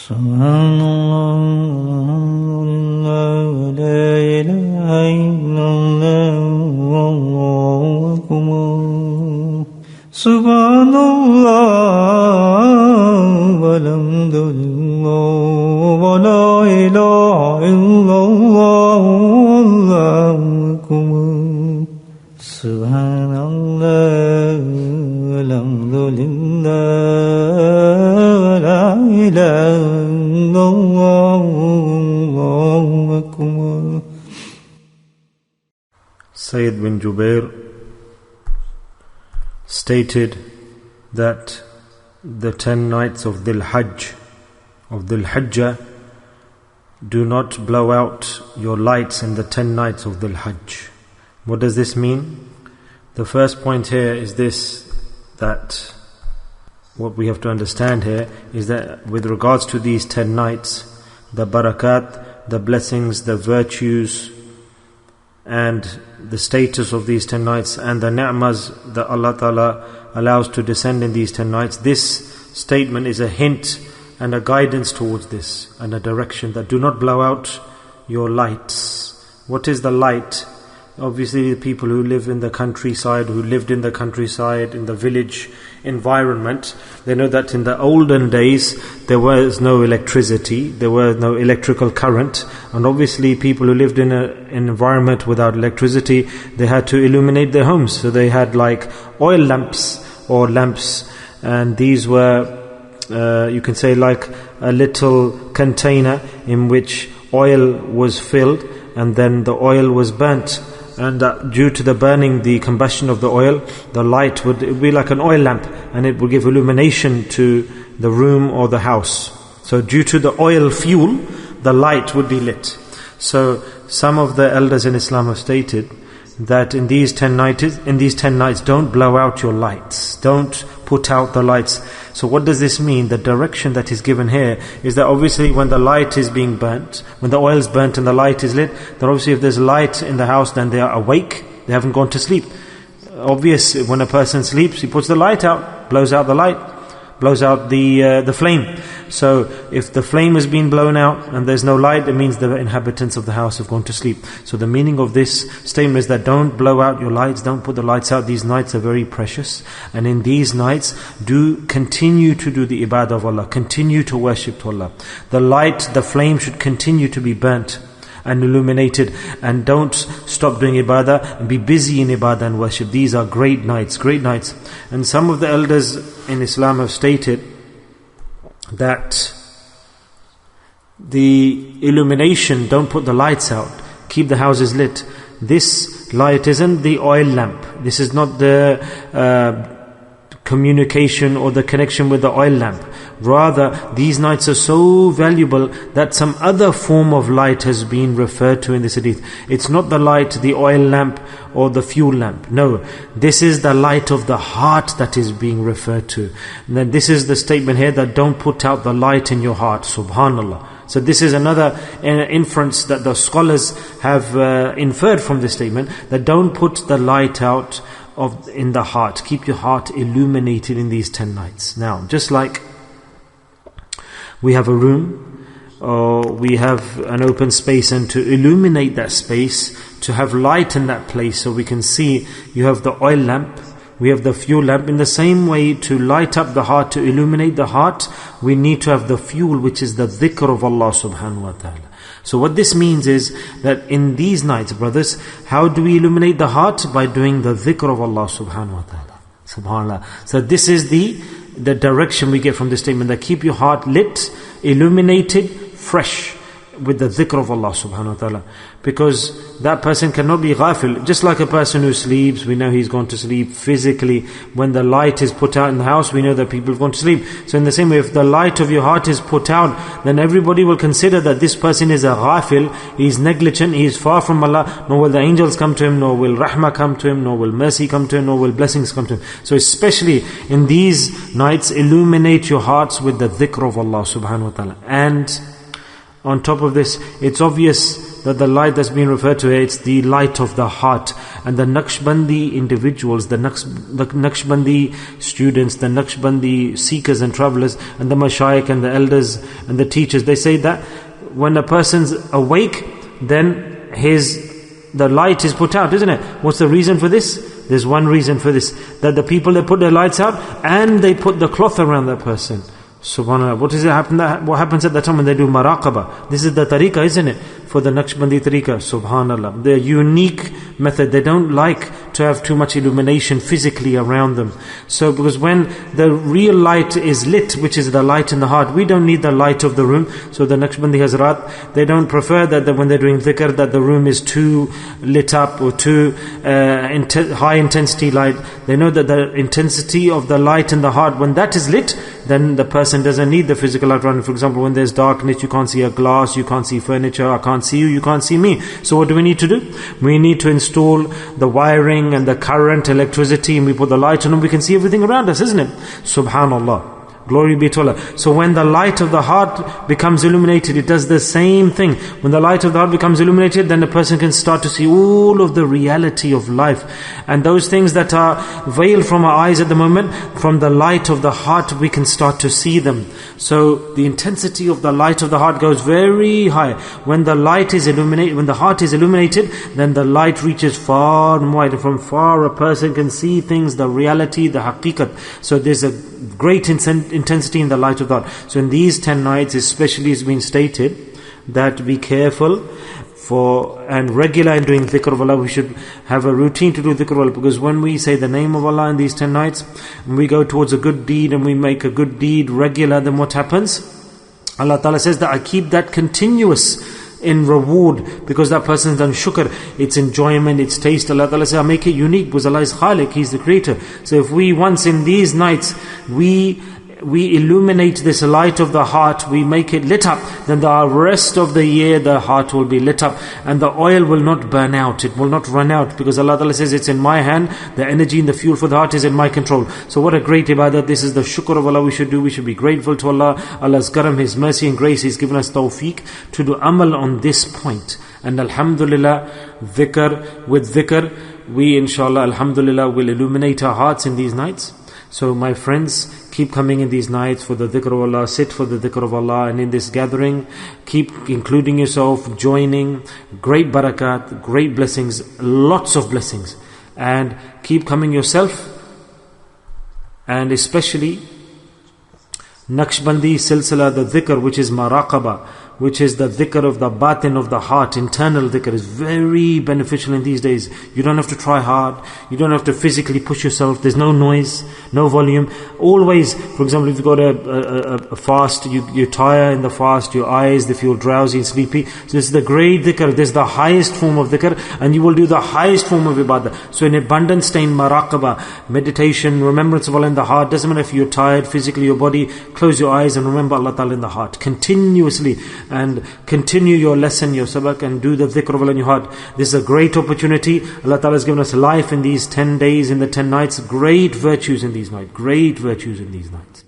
Subhanallah, la ilaha illallah, wallahu akbar. Subhanallah, walhamdulillah, wa la ilaha illallah, wallahu akbar. Subhanallah, walhamdulillah, wa la ilaha illallah, wallahu akbar. Sayyid bin Jubair stated that the 10 nights of Dhul Hijjah, do not blow out your lights in the 10 nights of Dhul Hijjah. What does this mean? The first point here is this, that what we have to understand here is that with regards to these 10 nights, the barakat, the blessings, the virtues, and the status of these 10 nights, and the ni'mas that Allah Ta'ala allows to descend in these 10 nights, this statement is a hint and a guidance towards this, and a direction that do not blow out your lights. What is the light? Obviously the people who live in the countryside, who lived in the countryside, in the village environment, they know that in the olden days there was no electricity, there was no electrical current, and obviously people who lived in an environment without electricity, they had to illuminate their homes. So they had like oil lamps or lamps, and these were you can say like a little container in which oil was filled, and then the oil was burnt. And due to the burning, the combustion of the oil, the light would be like an oil lamp, and it would give illumination to the room or the house. So due to the oil fuel, the light would be lit. So some of the elders in Islam have stated that in these 10 nights, don't blow out your lights, don't put out the lights. So what does this mean? The direction that is given here is that obviously when the light is being burnt, when the oil is burnt and the light is lit, then obviously if there's light in the house, then they are awake, they haven't gone to sleep. Obvious, when a person sleeps, he puts the light out, blows out the light, blows out the flame. So if the flame has been blown out and there's no light, it means the inhabitants of the house have gone to sleep. So the meaning of this statement is that don't blow out your lights, don't put the lights out. These nights are very precious, and in these nights do continue to do the ibadah of Allah, continue to worship to Allah. The light, the flame should continue to be burnt and illuminated, and don't stop doing ibadah, and be busy in ibadah and worship. These are great nights. And some of the elders in Islam have stated that the illumination, don't put the lights out, keep the houses lit. This light isn't the oil lamp, this is not the communication or the connection with the oil lamp. Rather, these nights are so valuable that some other form of light has been referred to in this hadith. It's not the light, the oil lamp or the fuel lamp. No, this is the light of the heart that is being referred to. And then this is the statement here, that don't put out the light in your heart. Subhanallah. So this is another inference that the scholars have inferred from this statement, that don't put the light out in the heart. Keep your heart illuminated in these 10 nights. Now, just like we have a room, or we have an open space, and to illuminate that space, to have light in that place so we can see, you have the oil lamp, we have the fuel lamp. In the same way, to light up the heart, to illuminate the heart, we need to have the fuel, which is the dhikr of Allah subhanahu wa ta'ala. So what this means is that in these nights, brothers, how do we illuminate the heart? By doing the dhikr of Allah subhanahu wa ta'ala. Subhanallah. So this is the direction we get from this statement, that keep your heart lit, illuminated, fresh with the dhikr of Allah subhanahu wa ta'ala. Because that person cannot be ghafil. Just like a person who sleeps, we know he's gone to sleep physically. When the light is put out in the house, we know that people have gone to sleep. So in the same way, if the light of your heart is put out, then everybody will consider that this person is a ghafil, he is negligent, he is far from Allah, nor will the angels come to him, nor will rahmah come to him, nor will mercy come to him, nor will blessings come to him. So especially in these nights, illuminate your hearts with the dhikr of Allah subhanahu wa ta'ala. And on top of this, it's obvious that the light that's being referred to here, it's the light of the heart. And the Naqshbandi individuals, the Naqshbandi students, the Naqshbandi seekers and travelers, and the mashayikh and the elders and the teachers, they say that when a person's awake, then the light is put out, isn't it? What's the reason for this? There's one reason for this, that the people, they put their lights out and they put the cloth around that person. Subhanallah. What happens at that time when they do maraqabah? This is the tariqah, isn't it? For the Naqshbandi tariqah. Subhanallah. Their unique method. They don't like to have too much illumination physically around them. So because when the real light is lit, which is the light in the heart, we don't need the light of the room. So the Naqshbandi Hazrat, they don't prefer that when they're doing dhikr, that the room is too lit up or too high intensity light. They know that the intensity of the light in the heart, when that is lit, then the person doesn't need the physical light around. For example, when there's darkness, you can't see a glass, you can't see furniture, I can't see you, you can't see me. So what do we need to do? We need to install the wiring and the current, electricity, and we put the light on and we can see everything around us, isn't it? Subhanallah. Glory be to Allah. So when the light of the heart becomes illuminated, it does the same thing. When the light of the heart becomes illuminated, then a person can start to see all of the reality of life. And those things that are veiled from our eyes at the moment, from the light of the heart we can start to see them. So the intensity of the light of the heart goes very high. When the light is illuminated, when the heart is illuminated, then the light reaches far and wide. From far a person can see things, the reality, the haqiqat. So there's a great intensity in the light of the heart. So in these 10 nights especially, it's been stated that be careful and regular in doing dhikr of Allah. We should have a routine to do dhikr of Allah, because when we say the name of Allah in these 10 nights, and we go towards a good deed and we make a good deed regular, then what happens? Allah Ta'ala says that I keep that continuous in reward, because that person's done shukr, its enjoyment, its taste. Allah Ta'ala says I make it unique because Allah is Khaliq, He's the creator. So if we once in these nights we illuminate this light of the heart, we make it lit up, then the rest of the year the heart will be lit up and the oil will not burn out, it will not run out, because Allah Ta'ala says it's in my hand, the energy and the fuel for the heart is in my control. So what a great ibadah. This is the shukr of Allah we should do. We should be grateful to Allah, Allah's karam, His mercy and grace. He's given us tawfiq to do amal on this point. And alhamdulillah, with dhikr, we inshallah, alhamdulillah, will illuminate our hearts in these nights. So my friends, keep coming in these nights for the dhikr of Allah, sit for the dhikr of Allah, and in this gathering, keep including yourself, joining, great barakat, great blessings, lots of blessings. And keep coming yourself, and especially Naqshbandi Silsila, the dhikr, which is maraqabah, which is the dhikr of the batin of the heart, internal dhikr, is very beneficial in these days. You don't have to try hard, you don't have to physically push yourself, there's no noise, no volume. Always, for example, if you've got a fast, you tire in the fast, your eyes, they feel drowsy and sleepy. So this is the great dhikr, this is the highest form of dhikr, and you will do the highest form of ibadah. So in abundance stay in maraqabah, meditation, remembrance of Allah in the heart. Doesn't matter if you're tired physically, your body, close your eyes and remember Allah Ta'ala in the heart continuously, and continue your lesson, your sabak, and do the dhikr of Allah in your heart. This is a great opportunity. Allah Ta'ala has given us life in these 10 days, in the 10 nights. Great virtues in these nights. Great virtues in these nights.